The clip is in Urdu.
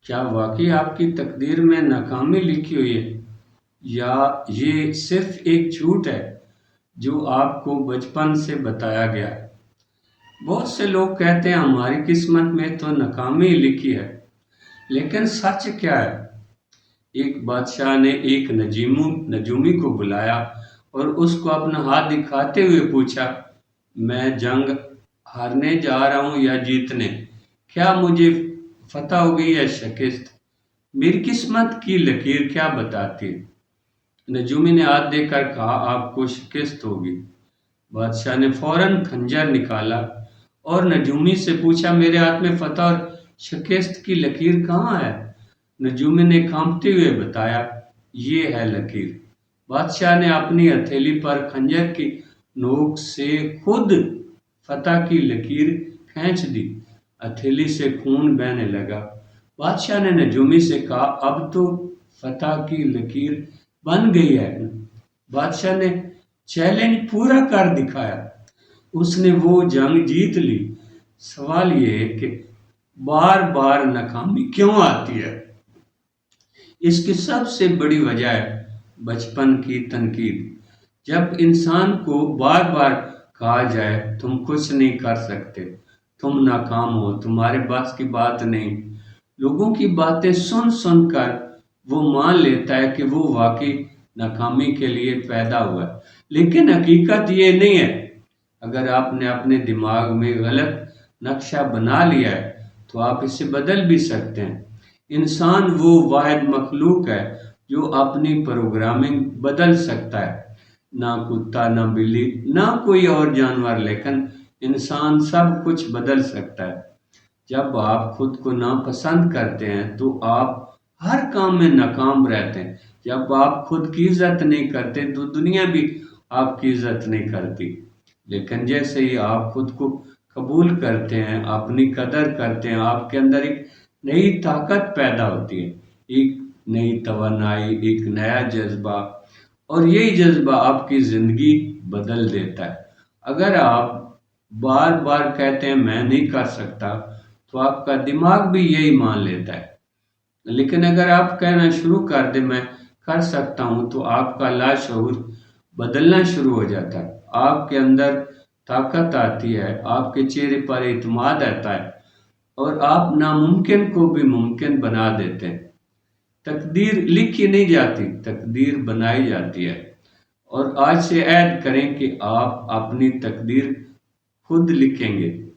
کیا واقعی آپ کی تقدیر میں ناکامی لکھی ہوئی ہے، یا یہ صرف ایک جھوٹ ہے جو آپ کو بچپن سے بتایا گیا ہے؟ بہت سے لوگ کہتے ہیں ہماری قسمت میں تو ناکامی لکھی ہے، لیکن سچ کیا ہے؟ ایک بادشاہ نے ایک نجومی کو بلایا اور اس کو اپنا ہاتھ دکھاتے ہوئے پوچھا، میں جنگ ہارنے جا رہا ہوں یا جیتنے؟ کیا مجھے فتح ہوگی یا شکست؟ میری قسمت کی لکیر کیا بتاتی ہے؟ نجومی نے ہاتھ دے کر کہا، آپ کو شکست ہوگی۔ بادشاہ نے فوراً خنجر نکالا اور نجومی سے پوچھا، میرے ہاتھ میں فتح اور شکست کی لکیر کہاں ہے؟ نجومی نے کانپتے ہوئے بتایا، یہ ہے لکیر۔ بادشاہ نے اپنی ہتھیلی پر خنجر کی نوک سے خود فتح کی لکیر کھینچ دی۔ ہتھیلی سے خون بہنے لگا۔ بادشاہ نے نجومی سے کہا، اب تو فتح کی لکیر بن گئی ہے۔ بادشاہ نے چیلنج پورا کر دکھایا، اس نے وہ جنگ جیت لی۔ سوال یہ ہے کہ بار بار ناکامی کیوں آتی ہے؟ اس کی سب سے بڑی وجہ ہے بچپن کی تنقید۔ جب انسان کو بار بار کہا جائے، تم کچھ نہیں کر سکتے، تم ناکام ہو، تمہارے بس کی بات نہیں، لوگوں کی باتیں سن سن کر وہ مان لیتا ہے کہ وہ واقعی ناکامی کے لیے پیدا ہوا ہے۔ لیکن حقیقت یہ نہیں ہے۔ اگر آپ نے اپنے دماغ میں غلط نقشہ بنا لیا ہے تو آپ اسے بدل بھی سکتے ہیں۔ انسان وہ واحد مخلوق ہے جو اپنی پروگرامنگ بدل سکتا ہے۔ نہ کتا، نہ بلی، نہ کوئی اور جانور، لیکن انسان سب کچھ بدل سکتا ہے۔ جب آپ خود کو ناپسند کرتے ہیں تو آپ ہر کام میں ناکام رہتے ہیں۔ جب آپ خود کی عزت نہیں کرتے تو دنیا بھی آپ کی عزت نہیں کرتی۔ لیکن جیسے ہی آپ خود کو قبول کرتے ہیں، اپنی قدر کرتے ہیں، آپ کے اندر ایک نئی طاقت پیدا ہوتی ہے، ایک نئی توانائی، ایک نیا جذبہ، اور یہی جذبہ آپ کی زندگی بدل دیتا ہے۔ اگر آپ بار بار کہتے ہیں میں نہیں کر سکتا تو آپ کا دماغ بھی یہی مان لیتا ہے۔ لیکن اگر آپ کہنا شروع کر دیں میں کر سکتا ہوں تو آپ کا لاشعور بدلنا شروع ہو جاتا ہے۔ آپ کے اندر طاقت آتی ہے، آپ کے چہرے پر اعتماد آتا ہے، اور آپ ناممکن کو بھی ممکن بنا دیتے ہیں۔ تقدیر لکھی نہیں جاتی، تقدیر بنائی جاتی ہے۔ اور آج سے عہد کریں کہ آپ اپنی تقدیر خود لکھیں گے۔